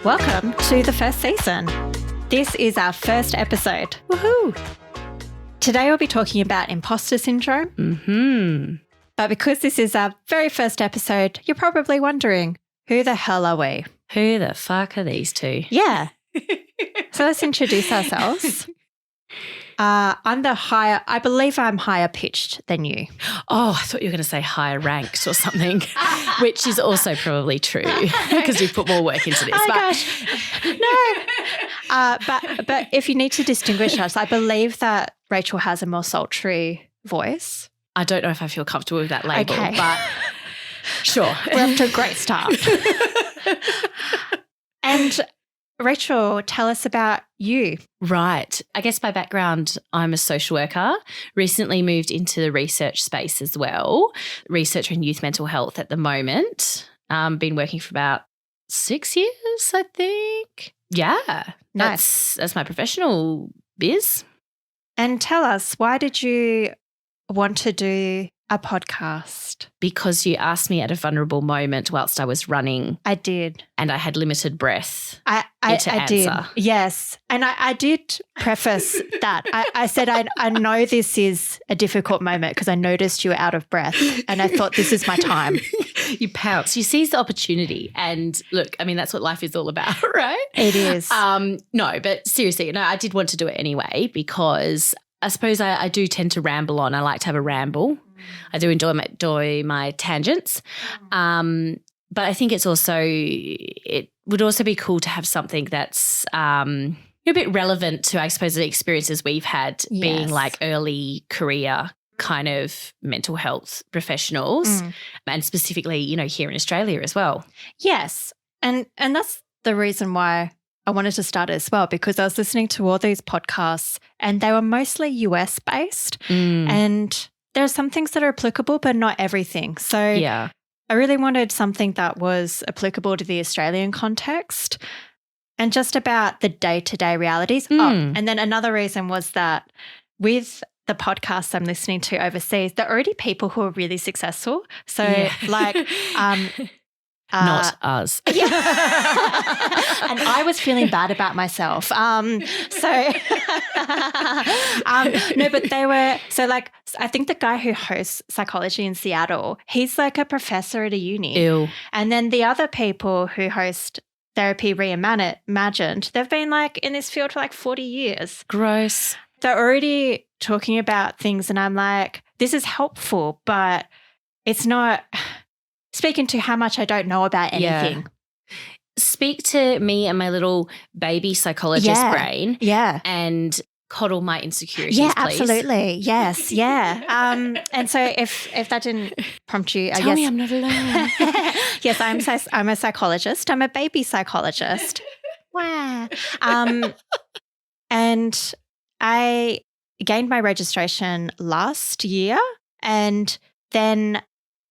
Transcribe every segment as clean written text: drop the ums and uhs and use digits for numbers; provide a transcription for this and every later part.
Welcome to the first season. This is our first episode. Woohoo! Today we'll be talking about Imposter Syndrome. But because this is our very first episode, you're probably wondering, who the hell are we? Who the fuck are these two? Yeah. So let's introduce ourselves. I believe I'm higher pitched than you. Oh, I thought you were going to say higher ranked or something, which is also probably true because you've put more work into this. Oh, gosh. No. But if you need to distinguish us, I believe that Rachel has a more sultry voice. I don't know if I feel comfortable with that label, Okay. but sure. We're off to a great start. And Rachel, tell us about you. Right. I guess by background, I'm a social worker, recently moved into the research space as well, researcher in youth mental health at the moment. Been working for about 6 years, I think. Yeah. Nice. That's my professional biz. And tell us, why did you want to do a podcast? Because you asked me at a vulnerable moment whilst I was running. I did. And I had limited breath. I did. Yes. And I did preface that. I said, I know this is a difficult moment because I noticed you were out of breath and I thought this is my time. You pounced. You seized the opportunity. And look, I mean, that's what life is all about, right? It is. No, but seriously, I did want to do it anyway because I suppose I do tend to ramble on. I like to have a ramble. I do enjoy my tangents. But I think it would also be cool to have something that's a bit relevant to, I suppose, the experiences we've had being like early career kind of mental health professionals and specifically, here in Australia as well. Yes. And that's the reason why I wanted to start it as well, because I was listening to all these podcasts and they were mostly US based and there are some things that are applicable, but not everything. So I really wanted something that was applicable to the Australian context and just about the day-to-day realities. Oh, and then another reason was that with the podcasts I'm listening to overseas, there are already people who are really successful. So not us. Yeah. And I was feeling bad about myself. No, but they were, I think the guy who hosts Psychology in Seattle, he's like a professor at a uni. Ew. And then the other people who host Therapy Reimagined, they've been like in this field for like 40 years. Gross. They're already talking about things and I'm like, this is helpful, but it's not speaking to how much I don't know about anything. Yeah. Speak to me and my little baby psychologist brain. Yeah. And coddle my insecurities, please. Absolutely. Yes. Yeah. And so if that didn't prompt you, Tell me I'm not alone. Yes, I'm a psychologist. I'm a baby psychologist. Wow. And I gained my registration last year and then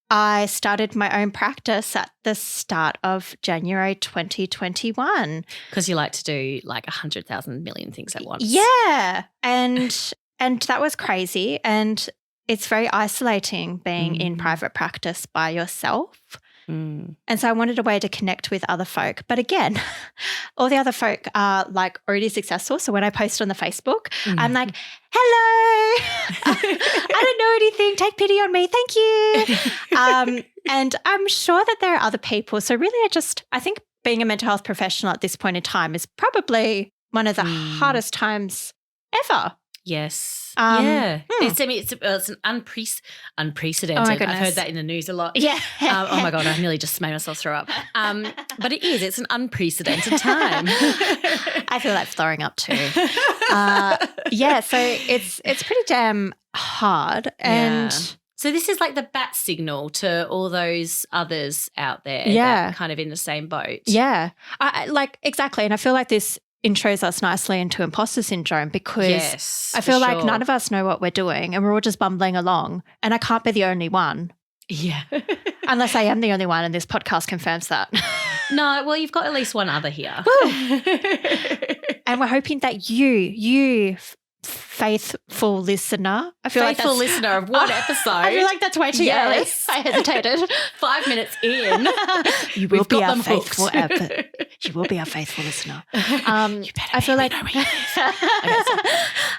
I started my own practice at the start of January 2021. Because you like to do like 100,000 million things at once. Yeah. And that was crazy. And it's very isolating being in private practice by yourself. And so I wanted a way to connect with other folk. But again, all the other folk are like already successful. So when I post on the Facebook, I'm like, hello, I don't know anything. Take pity on me. Thank you. And I'm sure that there are other people. So really I think being a mental health professional at this point in time is probably one of the hardest times ever. Yes. It's an unprecedented. Oh my goodness. I've heard that in the news a lot. Yeah. Oh my God, I nearly just made myself throw up. But it's an unprecedented time. I feel like throwing up too. So it's pretty damn hard. And so this is like the bat signal to all those others out there that are kind of in the same boat. Yeah. Exactly. And I feel like this intros us nicely into imposter syndrome because I feel like none of us know what we're doing and we're all just bumbling along and I can't be the only one. Yeah. Unless I am the only one and this podcast confirms that. No, well, you've got at least one other here. And we're hoping that you faithful listener. I feel faithful listener of one episode. I feel like that's way too early. I hesitated. 5 minutes in. You will be our faithful She will be our faithful listener. You better I feel we like know where you live.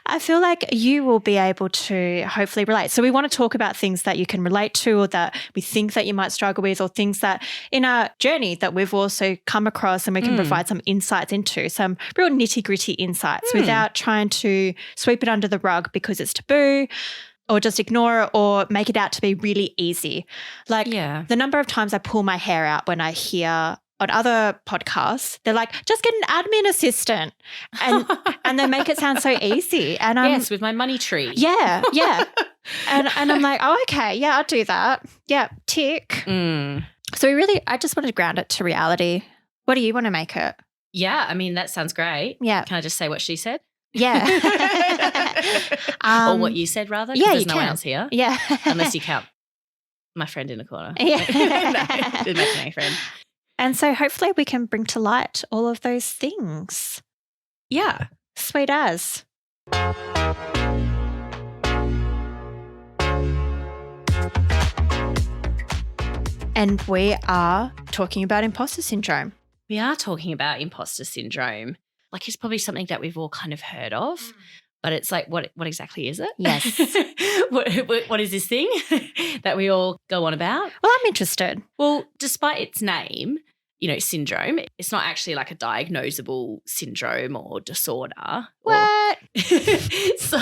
I feel like you will be able to hopefully relate. So we want to talk about things that you can relate to or that we think that you might struggle with or things that in our journey that we've also come across and we can provide some insights into, some real nitty-gritty insights without trying to sweep it under the rug because it's taboo or just ignore it or make it out to be really easy. Like the number of times I pull my hair out when I hear on other podcasts, they're like, just get an admin assistant and they make it sound so easy. And yes, with my money tree. Yeah. and I'm like, oh, okay, yeah, I'll do that. Yeah, tick. So I just wanted to ground it to reality. What do you want to make it? Yeah, I mean, that sounds great. Yeah. Can I just say what she said? Yeah. Or what you said, rather? Yeah, there's you no can. one else here. Yeah. Unless you count my friend in the corner. Yeah. No, the imaginary friend. And so hopefully we can bring to light all of those things. Yeah. Sweet as. And we are talking about imposter syndrome. We are talking about imposter syndrome. Like, it's probably something that we've all kind of heard of, but it's like, what exactly is it? Yes. What is this thing that we all go on about? Well, I'm interested. Well, despite its name, syndrome, it's not actually like a diagnosable syndrome or disorder. What? So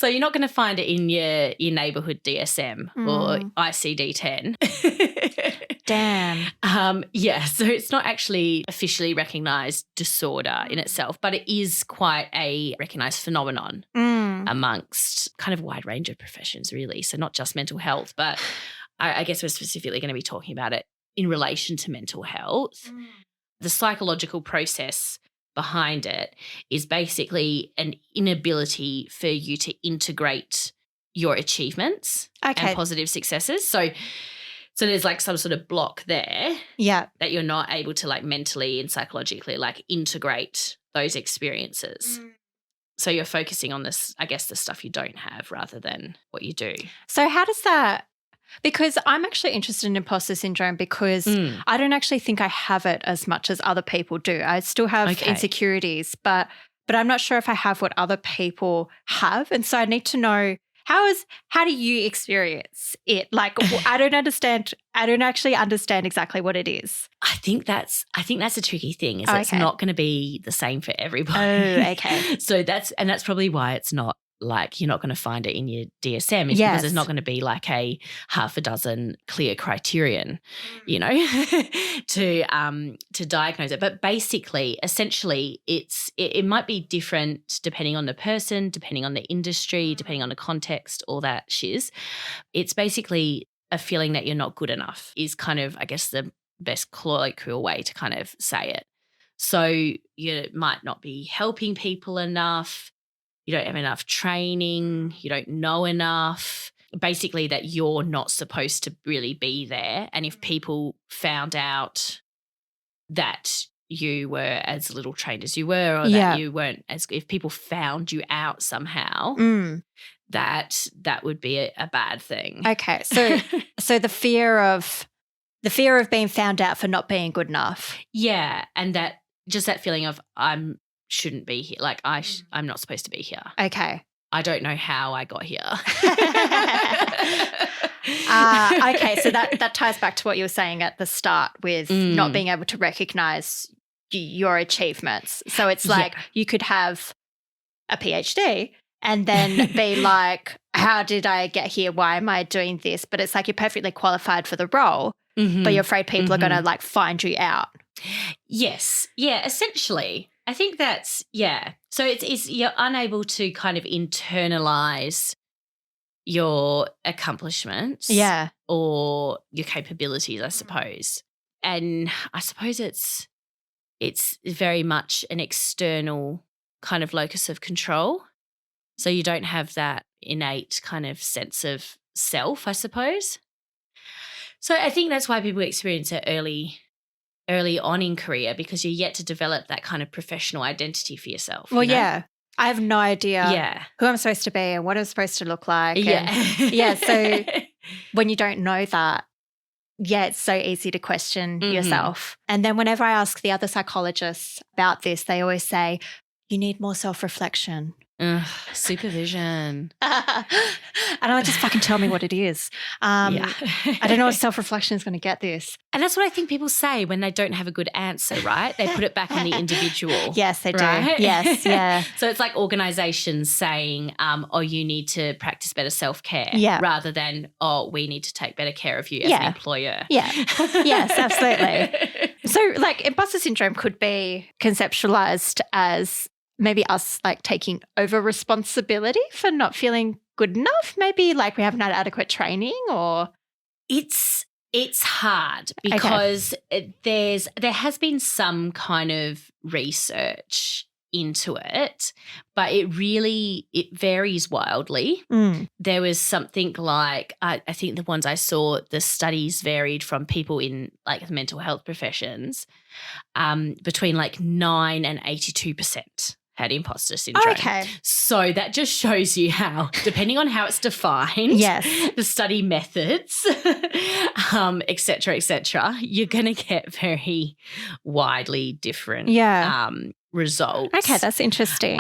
you're not going to find it in your neighbourhood DSM or ICD-10. Damn. So it's not actually officially recognised disorder in itself, but it is quite a recognised phenomenon amongst kind of a wide range of professions, really. So not just mental health, but I guess we're specifically going to be talking about it in relation to mental health. The psychological process behind it is basically an inability for you to integrate your achievements and positive successes. So there's like some sort of block there that you're not able to like mentally and psychologically like integrate those experiences. So you're focusing on this, I guess, the stuff you don't have rather than what you do. So how does that – because I'm actually interested in imposter syndrome because I don't actually think I have it as much as other people do. I still have insecurities, but I'm not sure if I have what other people have. And so I need to know how do you experience it? Like, I don't actually understand exactly what it is. I think that's a tricky thing is it's not going to be the same for everybody. Oh, okay. So that's probably why it's not like you're not going to find it in your DSM is because there's not going to be like a half a dozen clear criterion, to diagnose it. But basically, essentially, it might be different depending on the person, depending on the industry, depending on the context, all that shiz. It's basically a feeling that you're not good enough is kind of, I guess, the best colloquial way to kind of say it. So you might not be helping people enough. You don't have enough training, you don't know enough, basically that you're not supposed to really be there. And if people found out that you were as little trained as you were or that you weren't if people found you out somehow, that would be a bad thing. Okay. So the fear of being found out for not being good enough. Yeah. And that feeling of shouldn't be here. Like I'm not supposed to be here. Okay. I don't know how I got here. Okay, so that ties back to what you were saying at the start with not being able to recognize your achievements. So it's like you could have a PhD and then be like, how did I get here? Why am I doing this? But it's like you're perfectly qualified for the role, but you're afraid people are going to like find you out. Yes. Yeah, essentially. I think that's, So it's you're unable to kind of internalize your accomplishments or your capabilities, I suppose. And I suppose it's very much an external kind of locus of control. So you don't have that innate kind of sense of self, I suppose. So I think that's why people experience it early on in career because you're yet to develop that kind of professional identity for yourself. Well, I have no idea who I'm supposed to be and what I'm supposed to look like. Yeah. And so when you don't know that, it's so easy to question yourself. And then whenever I ask the other psychologists about this, they always say, you need more self-reflection. Supervision. And I just fucking tell me what it is. I don't know if self-reflection is going to get this. And that's what I think people say when they don't have a good answer, right? They put it back on the individual. Yes, they do. Right? Yes, yeah. So it's like organisations saying, you need to practice better self-care rather than, we need to take better care of you as an employer. Yeah. Yes, absolutely. So like imposter syndrome could be conceptualised as maybe us like taking over responsibility for not feeling good enough. Maybe like we haven't had adequate training or. It's hard because there has been some kind of research into it, but it varies wildly. There was something like, I think the ones I saw, the studies varied from people in like the mental health professions between like 9 and 82% had imposter syndrome. Okay. So that just shows you how, depending on how it's defined, the study methods, et cetera, you're going to get very widely different results. Okay, that's interesting.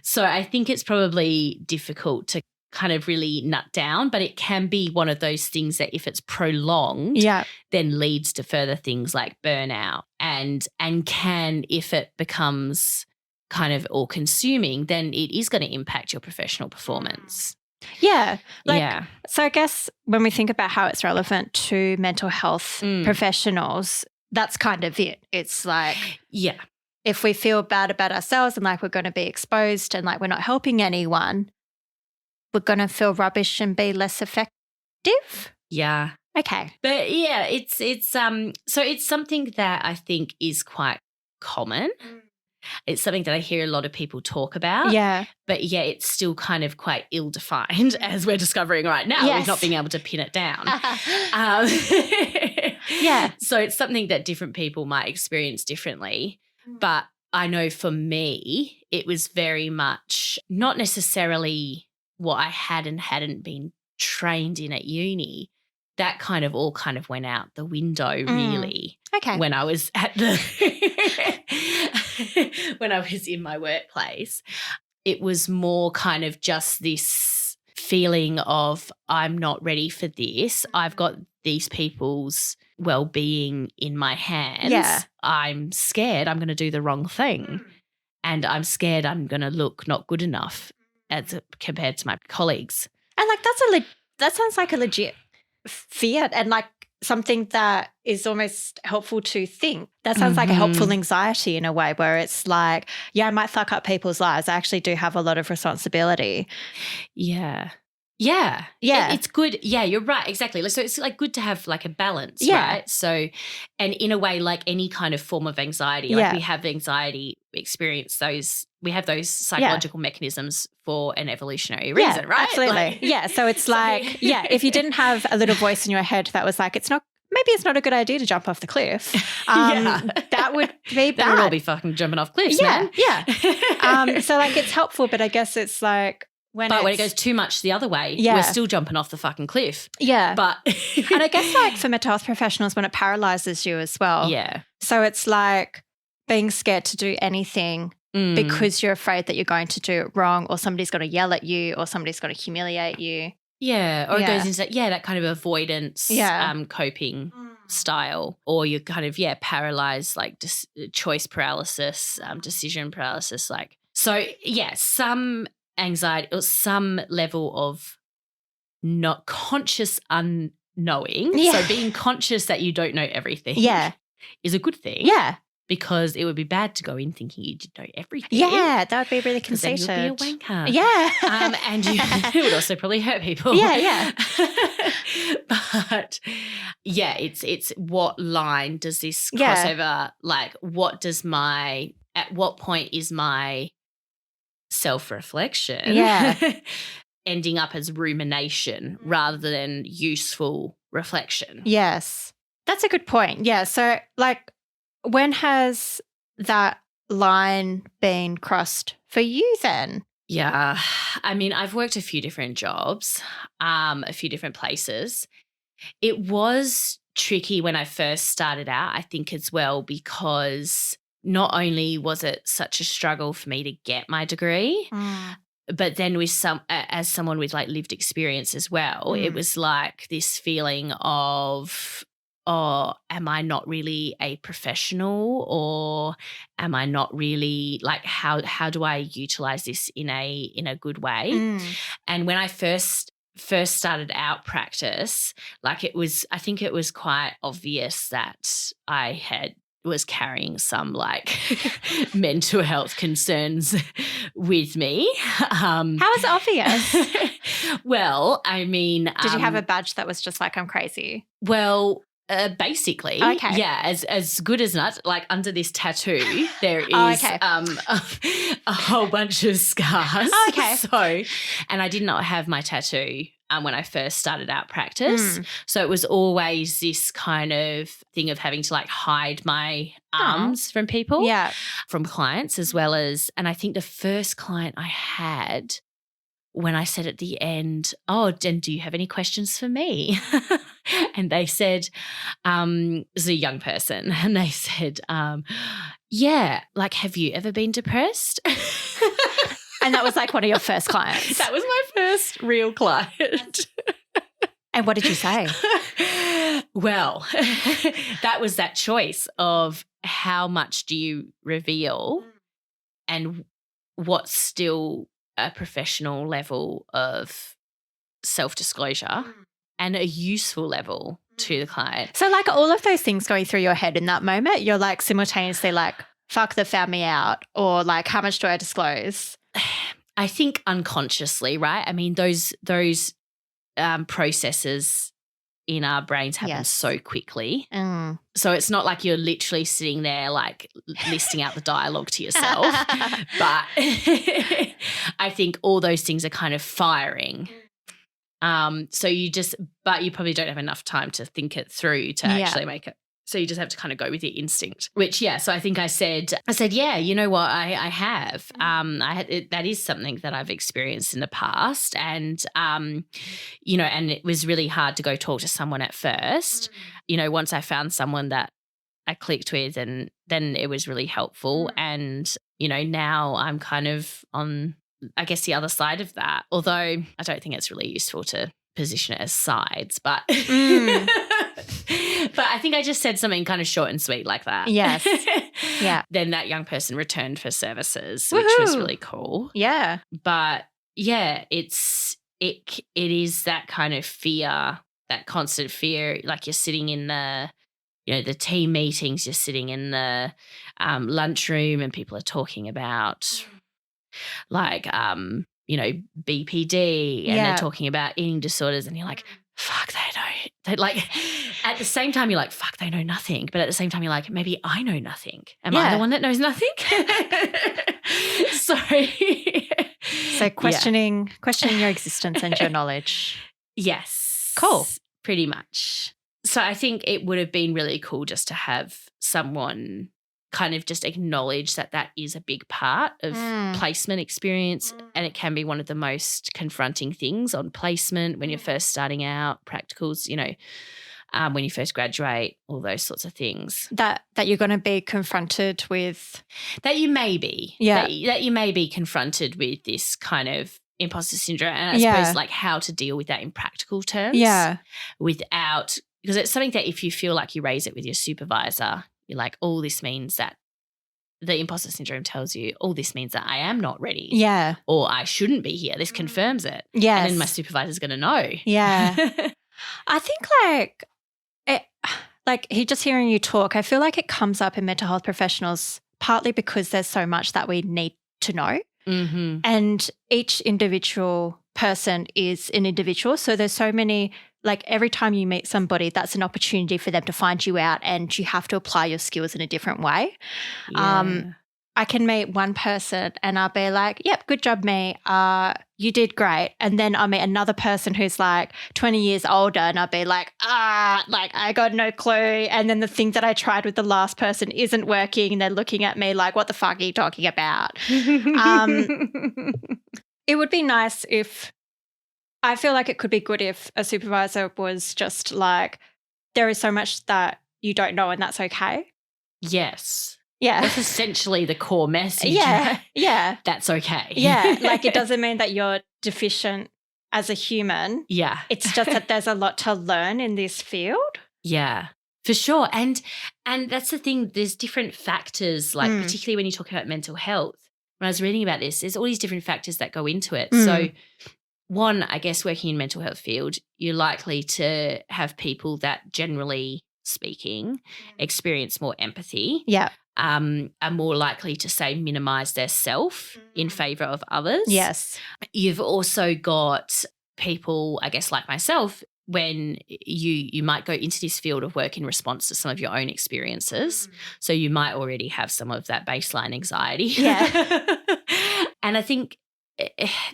So I think it's probably difficult to kind of really nut down, but it can be one of those things that if it's prolonged, then leads to further things like burnout and can, if it becomes kind of all-consuming, then it is going to impact your professional performance. Yeah. So I guess when we think about how it's relevant to mental health professionals, that's kind of it. It's like if we feel bad about ourselves and like we're going to be exposed and like we're not helping anyone, we're going to feel rubbish and be less effective? Yeah. Okay. But it's so it's something that I think is quite common. It's something that I hear a lot of people talk about. Yeah. But it's still kind of quite ill-defined as we're discovering right now with not being able to pin it down. So it's something that different people might experience differently. But I know for me, it was very much not necessarily what I had and hadn't been trained in at uni. That kind of all went out the window really. Okay. When I was at when I was in my workplace. It was more kind of just this feeling of I'm not ready for this. I've got these people's well-being in my hands. Yeah. I'm scared I'm going to do the wrong thing and I'm scared I'm going to look not good enough as compared to my colleagues. And like that sounds like a legit fear and like something that is almost helpful to think. That sounds like a helpful anxiety in a way where it's like, I might fuck up people's lives. I actually do have a lot of responsibility. Yeah. It's good. Yeah, you're right. Exactly. So it's like good to have like a balance, right? So, and in a way, like any kind of form of anxiety, like we have anxiety experience we have those psychological mechanisms for an evolutionary reason, right? Absolutely. So it's like, if you didn't have a little voice in your head that was like, maybe it's not a good idea to jump off the cliff. That would be bad. Then we'd all be fucking jumping off cliffs, man. So like it's helpful, but I guess it's like, when it goes too much the other way, we're still jumping off the fucking cliff. Yeah. But and I guess like for mental health professionals, when it paralyzes you as well. Yeah. So it's like being scared to do anything because you're afraid that you're going to do it wrong or somebody's going to yell at you or somebody's going to humiliate you. Yeah. Or it goes into that kind of avoidance coping style, or you're kind of, paralyzed, like choice paralysis, decision paralysis. Like, so some anxiety or some level of not conscious unknowing. So being conscious that you don't know everything is a good thing. Yeah. Because it would be bad to go in thinking you did know everything. Yeah, that would be really conceited. Then you'd be a wanker. Yeah. And it would also probably hurt people. Yeah. But it's what line does this cross over? Like at what point is my self-reflection ending up as rumination rather than useful reflection? Yes. That's a good point. Yeah. So like, when has that line been crossed for you then? Yeah. I mean, I've worked a few different jobs, a few different places. It was tricky when I first started out, I think, as well, because not only was it such a struggle for me to get my degree, but then with as someone with like lived experience as well, it was like this feeling of, oh, am I not really a professional, or am I not really like, how do I utilize this in a good way? And when I first started out practice, like I think it was quite obvious that I was carrying some like mental health concerns with me. How is it obvious? Well, I mean, did you have a badge that was just like, I'm crazy? Well, basically, okay. Yeah, as good as not. Like under this tattoo, there is a whole bunch of scars. Okay. So, and I did not have my tattoo when I first started out practice. So it was always this kind of thing of having to like hide my arms from people, from clients as well as, and I think the first client I had, when I said at the end, oh, and do you have any questions for me? And they said, it was a young person, and they said, yeah, like, have you ever been depressed? And that was like one of your first clients? That was my first real client. And what did you say? Well, that was that choice of how much do you reveal and what's still a professional level of self-disclosure and a useful level to the client. So like all of those things going through your head in that moment, you're like simultaneously like, fuck, they found me out, or like, how much do I disclose? I think unconsciously, right? I mean, those processes in our brains happen so quickly. So it's not like you're literally sitting there like listing out the dialogue to yourself. But I think all those things are kind of firing. So but you probably don't have enough time to think it through to actually make it. So you just have to kind of go with your instinct, which, so I think I said, yeah, you know what, I have. That is something that I've experienced in the past, and, you know, and it was really hard to go talk to someone at first. You know, once I found someone that I clicked with, and then it was really helpful. And, you know, now I'm kind of on, I guess, the other side of that, although I don't think it's really useful to position it as sides, but but I think I just said something kind of short and sweet like that. Yes. Yeah. Then that young person returned for services, which was really cool. Yeah. But yeah, it is that kind of fear, that constant fear, like you're sitting in the, you know, the team meetings, you're sitting in the lunchroom and people are talking about like, you know, BPD, and they're talking about eating disorders, and you're like, fuck, they like, at the same time, you're like, fuck, they know nothing. But at the same time, you're like, maybe I know nothing. Am I the one that knows nothing? So questioning your existence and your knowledge. Yes. Cool. Pretty much. So I think it would have been really cool just to have someone kind of just acknowledge that is a big part of placement experience, and it can be one of the most confronting things on placement when you're first starting out, practicals, you know, when you first graduate, all those sorts of things. That you're going to be confronted with. That you may be. Yeah. That you may be confronted with this kind of imposter syndrome, and I suppose like how to deal with that in practical terms. Yeah. Without, because it's something that if you feel like you raise it with your supervisor, you're like, oh, this means that the imposter syndrome tells you, oh, this means that I am not ready. Yeah. Or I shouldn't be here. This confirms it. Yes. And then my supervisor's going to know. Yeah. I think just hearing you talk, I feel like it comes up in mental health professionals partly because there's so much that we need to know. Mm-hmm. And each individual person is an individual. So there's so many, like every time you meet somebody, that's an opportunity for them to find you out, and you have to apply your skills in a different way. Yeah. I can meet one person and I'll be like, yep, good job, me. You did great. And then I'll meet another person who's like 20 years older and I'll be like, I got no clue. And then the thing that I tried with the last person isn't working and they're looking at me like, what the fuck are you talking about? It would be nice if I feel like it could be good if a supervisor was just like, there is so much that you don't know and that's okay. Yes. Yeah. That's essentially the core message. Yeah. Yeah. That's okay. Yeah. Like it doesn't mean that you're deficient as a human. Yeah. It's just that there's a lot to learn in this field. Yeah. For sure. And that's the thing, there's different factors, like particularly when you talk about mental health. When I was reading about this, there's all these different factors that go into it. So one, I guess working in mental health field, you're likely to have people that generally speaking experience more empathy. Yeah. Are more likely to say minimize their self in favor of others. Yes. You've also got people, I guess like myself, when you might go into this field of work in response to some of your own experiences. So you might already have some of that baseline anxiety. Yeah. And I think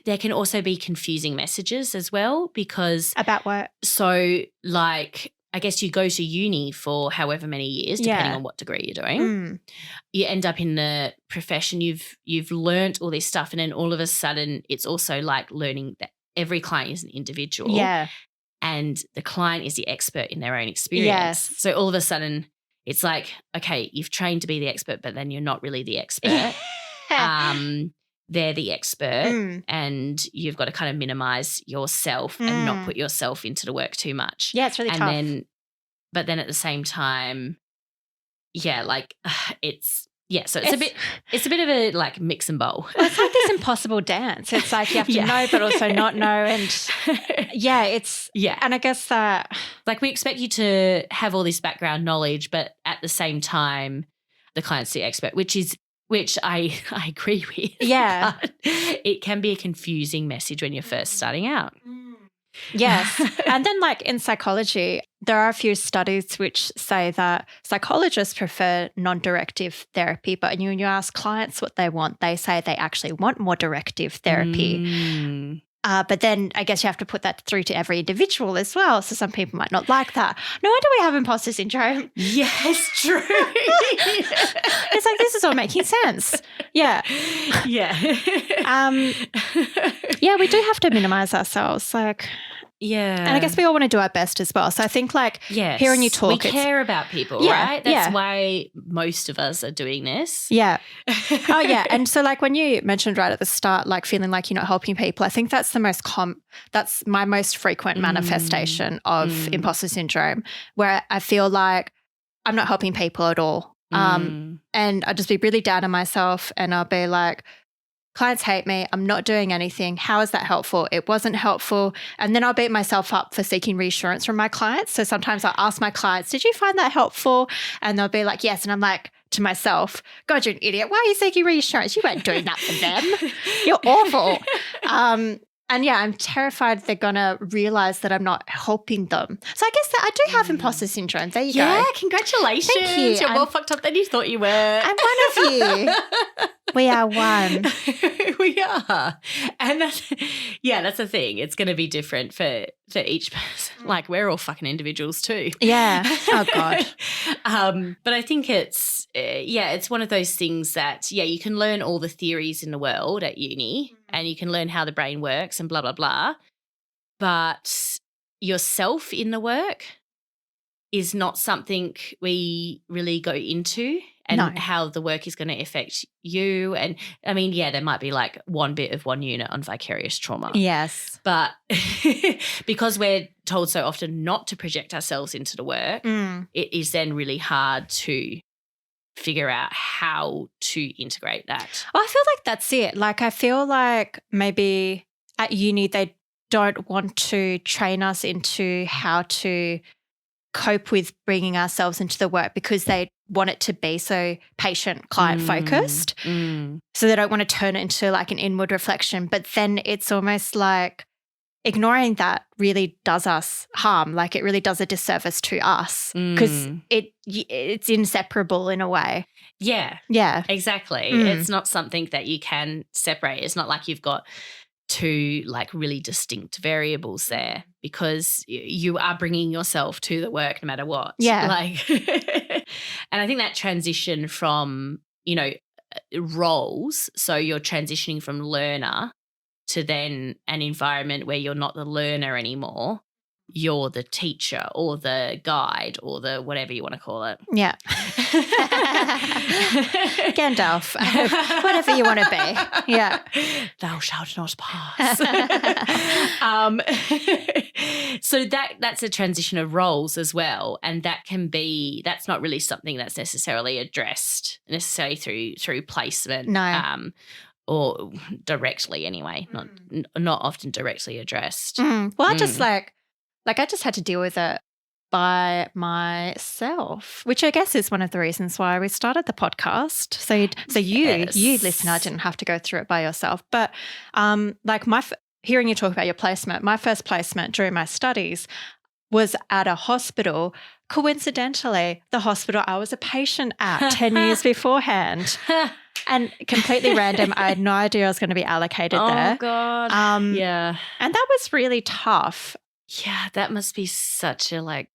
there can also be confusing messages as well because About what? So like I guess you go to uni for however many years, depending on what degree you're doing. You end up in the profession, you've learnt all this stuff, and then all of a sudden it's also like learning that every client is an individual. Yeah. And the client is the expert in their own experience. Yes. So all of a sudden it's like, okay, you've trained to be the expert, but then you're not really the expert. They're the expert and you've got to kind of minimize yourself and not put yourself into the work too much. Yeah, it's really tough. But then at the same time, yeah, like so it's a bit of a like mix and bowl. Well, it's like this impossible dance. It's like you have to know but also not know, and and I guess that like we expect you to have all this background knowledge, but at the same time the client's the expert, which I agree with. Yeah. But it can be a confusing message when you're first starting out. Yes. And then like in psychology, there are a few studies which say that psychologists prefer non-directive therapy, but when you ask clients what they want, they say they actually want more directive therapy. But then I guess you have to put that through to every individual as well. So some people might not like that. No wonder we have imposter syndrome. Yes, true. It's like this is all making sense. Yeah. Yeah. Yeah, we do have to minimize ourselves. Like, yeah. And I guess we all want to do our best as well. So I think like hearing you talk. We care about people, right? That's why most of us are doing this. Yeah. Oh, yeah. And so like when you mentioned right at the start, like feeling like you're not helping people, I think that's the most that's my most frequent manifestation of imposter syndrome, where I feel like I'm not helping people at all. And I'll just be really down on myself and I'll be like, clients hate me. I'm not doing anything. How is that helpful? It wasn't helpful. And then I'll beat myself up for seeking reassurance from my clients. So sometimes I'll ask my clients, did you find that helpful? And they'll be like, yes. And I'm like to myself, God, you're an idiot. Why are you seeking reassurance? You weren't doing that for them. You're awful. And yeah, I'm terrified they're going to realize that I'm not helping them. So I guess that I do have imposter syndrome. There you go. Yeah, congratulations. Thank you. You're more fucked up than you thought you were. I'm one of you. We are one. We are. And that's the thing. It's going to be different for each person. Like we're all fucking individuals too. Yeah. Oh, God. But I think it's one of those things that, you can learn all the theories in the world at uni and you can learn how the brain works and blah, blah, blah. But yourself in the work is not something we really go into, and how the work is going to affect you. And I mean, there might be like one bit of one unit on vicarious trauma. Yes. But because we're told so often not to project ourselves into the work, it is then really hard to figure out how to integrate that. I feel like that's it. Like I feel like maybe at uni they don't want to train us into how to cope with bringing ourselves into the work because they want it to be so patient, client focused. So they don't want to turn it into like an inward reflection. But then it's almost like ignoring that really does us harm. Like it really does a disservice to us because it's inseparable in a way. Yeah. Yeah. Exactly. It's not something that you can separate. It's not like you've got two like really distinct variables there, because you are bringing yourself to the work no matter what. Yeah. Like, and I think that transition from, roles, so you're transitioning from learner to then an environment where you're not the learner anymore. You're the teacher or the guide or the whatever you want to call it. Yeah. Gandalf, whatever you want to be. Yeah. Thou shalt not pass. So that's a transition of roles as well. And that's not really something that's necessarily addressed through placement. No. Or directly anyway, not often directly addressed. Well, I just I just had to deal with it by myself, which I guess is one of the reasons why we started the podcast. So you listener didn't have to go through it by yourself. But hearing you talk about your placement, my first placement during my studies was at a hospital. Coincidentally, the hospital I was a patient at 10 years beforehand. And completely random. I had no idea I was going to be allocated there. Oh, God. Yeah. And that was really tough. Yeah, that must be such a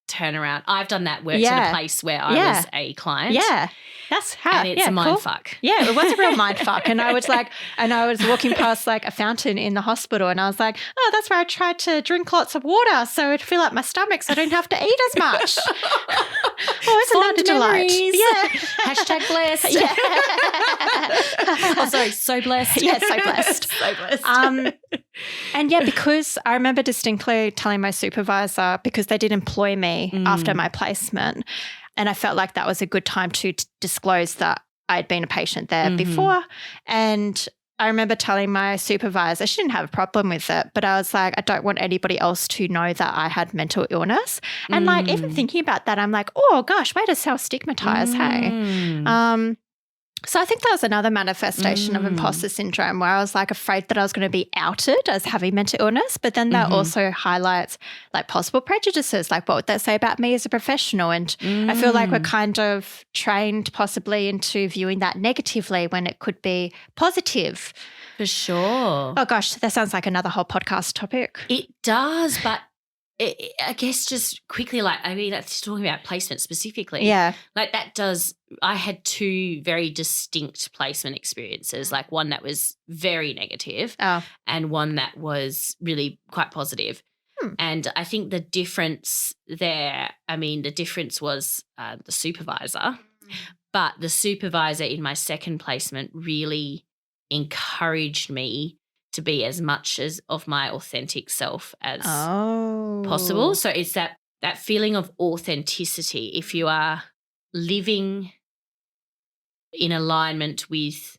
turnaround. I've done that, worked at a place where I was a client. Yeah. That's how. And it's a mind fuck. Yeah, it was a real mind fuck. And I was walking past a fountain in the hospital and I was like, oh, that's where I tried to drink lots of water so it'd fill up my stomach so I didn't have to eat as much. Oh, isn't that a delight? Yeah. Hashtag blessed. Yeah. Oh, sorry, so blessed. Yeah, so blessed. So blessed. And yeah, because I remember distinctly telling my supervisor, because they did employ me after my placement, and I felt like that was a good time to disclose that I'd been a patient there before. And I remember telling my supervisor, she didn't have a problem with it, but I was like, I don't want anybody else to know that I had mental illness. And even thinking about that, I'm like, oh gosh, way to self-stigmatize, hey. So I think that was another manifestation of imposter syndrome, where I was afraid that I was going to be outed as having mental illness, but then that also highlights possible prejudices, what would that say about me as a professional? And I feel like we're kind of trained possibly into viewing that negatively when it could be positive. For sure. Oh gosh, that sounds like another whole podcast topic. It does, but I guess just quickly, that's talking about placement specifically. Yeah. I had two very distinct placement experiences, one that was very negative and one that was really quite positive. And I think the difference there, the difference was the supervisor, but the supervisor in my second placement really encouraged me to be as much as of my authentic self as possible. So it's that feeling of authenticity. If you are living in alignment with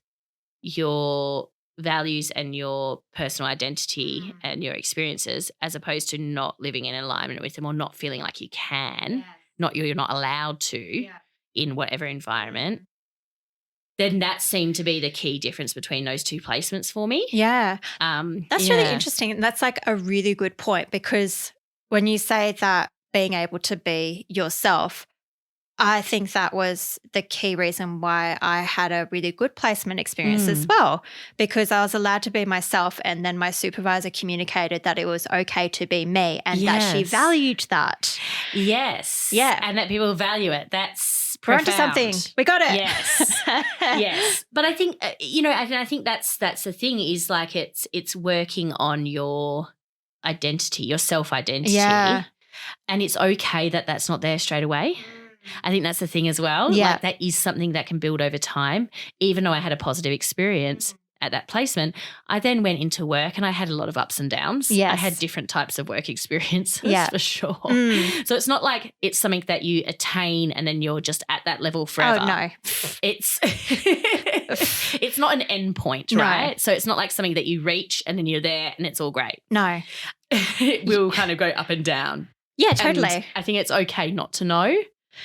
your values and your personal identity and your experiences, as opposed to not living in alignment with them or not feeling like you can, you're not allowed to in whatever environment, then that seemed to be the key difference between those two placements for me. Yeah. That's really interesting. And that's a really good point, because when you say that being able to be yourself, I think that was the key reason why I had a really good placement experience as well, because I was allowed to be myself, and then my supervisor communicated that it was okay to be me and that she valued that. Yes. Yeah. And that people value it. That's We're onto something. We got it. Yes. Yes. But I think, I think that's the thing is it's working on your identity, your self-identity. Yeah. And it's okay that that's not there straight away. I think that's the thing as well. Yeah. That is something that can build over time. Even though I had a positive experience at that placement, I then went into work and I had a lot of ups and downs. Yes. I had different types of work experiences for sure. So it's not like it's something that you attain and then you're just at that level forever. Oh, no. It's it's not an end point, right? No. So it's not like something that you reach and then you're there and it's all great. No. It will kind of go up and down. Yeah, totally. And I think it's okay not to know.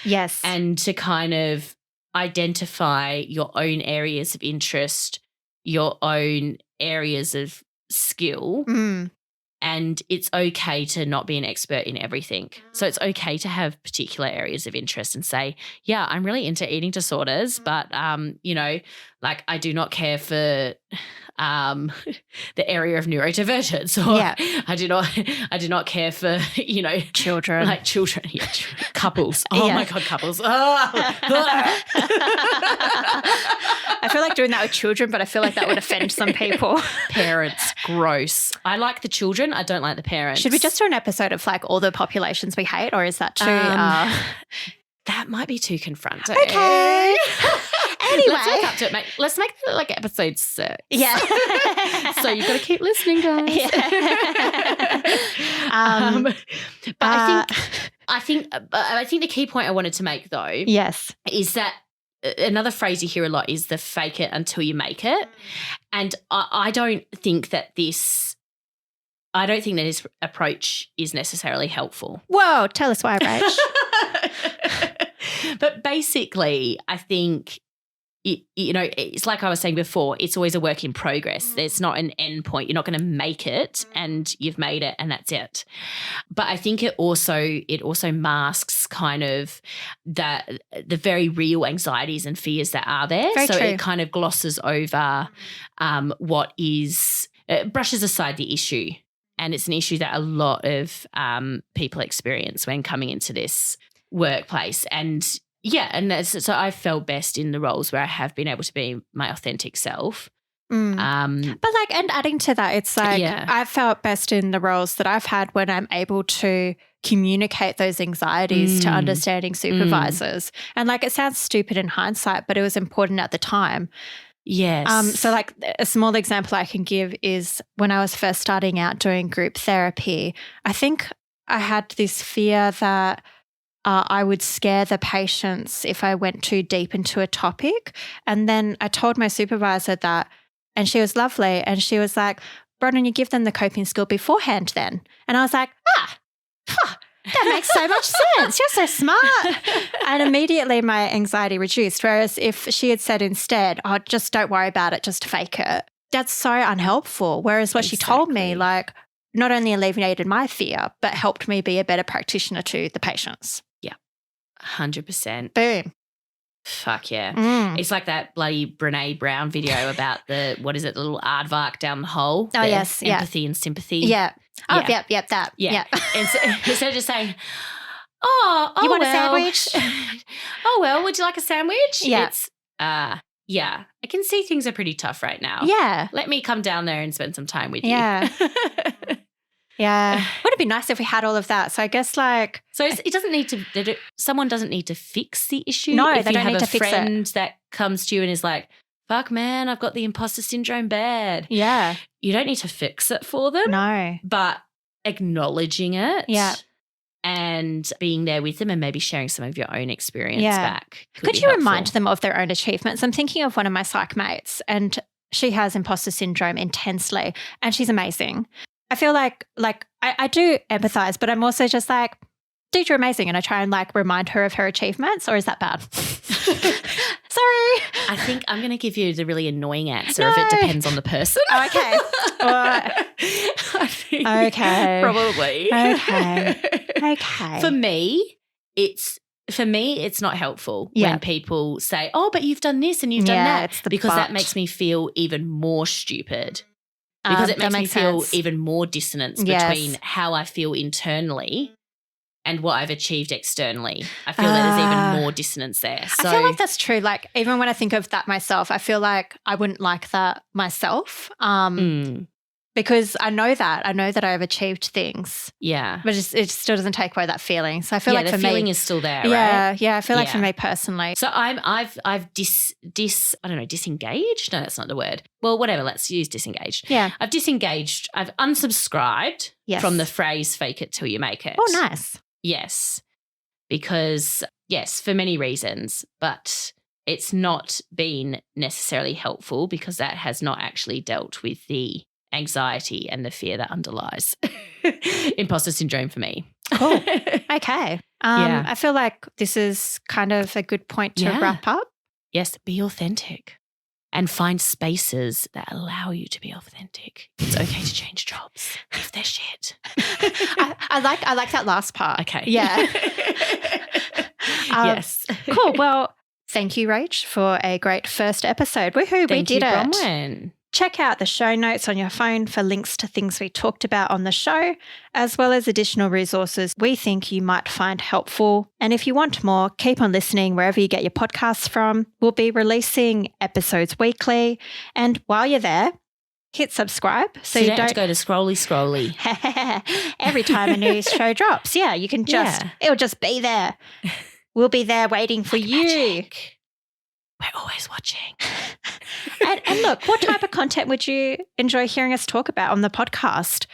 Yes. And to kind of identify your own areas of interest, your own areas of skill. And it's okay to not be an expert in everything. So it's okay to have particular areas of interest and say, yeah, I'm really into eating disorders, but, I do not care for the area of neurodivergence, or I do not care for, children. Like children, couples. Oh my God, couples. I feel like doing that with children, but I feel like that would offend some people. Parents, gross. I like the children. I don't like the parents. Should we just do an episode of like all the populations we hate, or is that too? That might be too confronting. Okay. Anyway. Let's make up to it, mate. Let's make it like episode 6. Yeah. So you've got to keep listening, guys. Yeah. But I think the key point I wanted to make though, yes, is that another phrase you hear a lot is the fake it until you make it. And I don't think that this approach is necessarily helpful. Whoa, tell us why, Rach. But basically, I think, it's like I was saying before, it's always a work in progress. There's not an end point. You're not going to make it and you've made it and that's it. But I think it also masks kind of the very real anxieties and fears that are there. Very true. It kind of glosses over brushes aside the issue. And it's an issue that a lot of people experience when coming into this workplace. And so I felt best in the roles where I have been able to be my authentic self. But like, and adding to that, it's like I felt best in the roles that I've had when I'm able to communicate those anxieties to understanding supervisors. And like, it sounds stupid in hindsight, but it was important at the time. Yes. So like a small example I can give is when I was first starting out doing group therapy, I think I had this fear that I would scare the patients if I went too deep into a topic. And then I told my supervisor that, and she was lovely. And she was like, Bronwyn, you give them the coping skill beforehand then. And I was like, that makes so much sense. You're so smart. And immediately my anxiety reduced. Whereas if she had said instead, just don't worry about it, just fake it, that's so unhelpful. Whereas what she told me, like, not only alleviated my fear, but helped me be a better practitioner to the patients. 100%. Boom. Fuck yeah. It's like that bloody Brene Brown video about the little aardvark down the hole. Oh, yes. Empathy and sympathy. Yeah. Oh, yep, that. Yeah. And so, instead of just saying, you want a sandwich? Oh, well, would you like a sandwich? Yeah. It's, I can see things are pretty tough right now. Yeah. Let me come down there and spend some time with you. Yeah. Yeah. Would it be nice if we had all of that? So I guess like. So it doesn't need to, someone doesn't need to fix the issue. No, if they don't need to fix it. If you have a friend that comes to you and is like, fuck man, I've got the imposter syndrome bad. Yeah. You don't need to fix it for them. No. But acknowledging it. Yeah. And being there with them and maybe sharing some of your own experience back. Could you remind them of their own achievements? I'm thinking of one of my psych mates and she has imposter syndrome intensely and she's amazing. I feel like I do empathize, but I'm also just like, dude, you're amazing. And I try and like remind her of her achievements, or is that bad? Sorry. I think I'm going to give you the really annoying answer of it depends on the person. Okay. I think okay. Probably. Okay. For me, it's not helpful when people say, oh, but you've done this and you've done that. Because that makes me feel even more stupid. Because it makes me feel even more dissonance between how I feel internally and what I've achieved externally. I feel that there's even more dissonance there. So, I feel like that's true. Like even when I think of that myself, I feel like I wouldn't like that myself because I know that I've achieved things. Yeah. But it still doesn't take away that feeling. So I feel like for me. the feeling is still there, right? Yeah. I feel like for me personally. So I've disengaged? No, that's not the word. Well, whatever, let's use disengaged. Yeah. I've disengaged. I've unsubscribed from the phrase fake it till you make it. Oh, nice. Yes. Because, yes, for many reasons, but it's not been necessarily helpful because that has not actually dealt with the anxiety and the fear that underlies imposter syndrome for me. Cool. Okay. I feel like this is kind of a good point to wrap up. Yes, be authentic and find spaces that allow you to be authentic. It's okay to change jobs if they're shit. I like that last part. Okay. Yeah. Yes. Cool. Well, thank you, Rach, for a great first episode. Woohoo, we did it. Bronwyn. Check out the show notes on your phone for links to things we talked about on the show, as well as additional resources we think you might find helpful. And if you want more, keep on listening wherever you get your podcasts from. We'll be releasing episodes weekly. And while you're there, hit subscribe so you don't have to go to scrolly. Every time a new show drops. Yeah, you can it'll just be there. We'll be there waiting for you. Magic. We're always watching. and look, what type of content would you enjoy hearing us talk about on the podcast?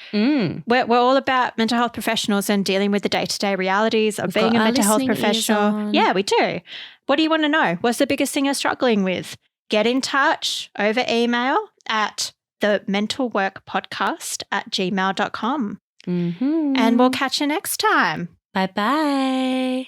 We're all about mental health professionals and dealing with the day-to-day realities of being a mental health professional. Yeah, we do. What do you want to know? What's the biggest thing you're struggling with? Get in touch over email at thementalworkpodcast@gmail.com. And we'll catch you next time. Bye-bye.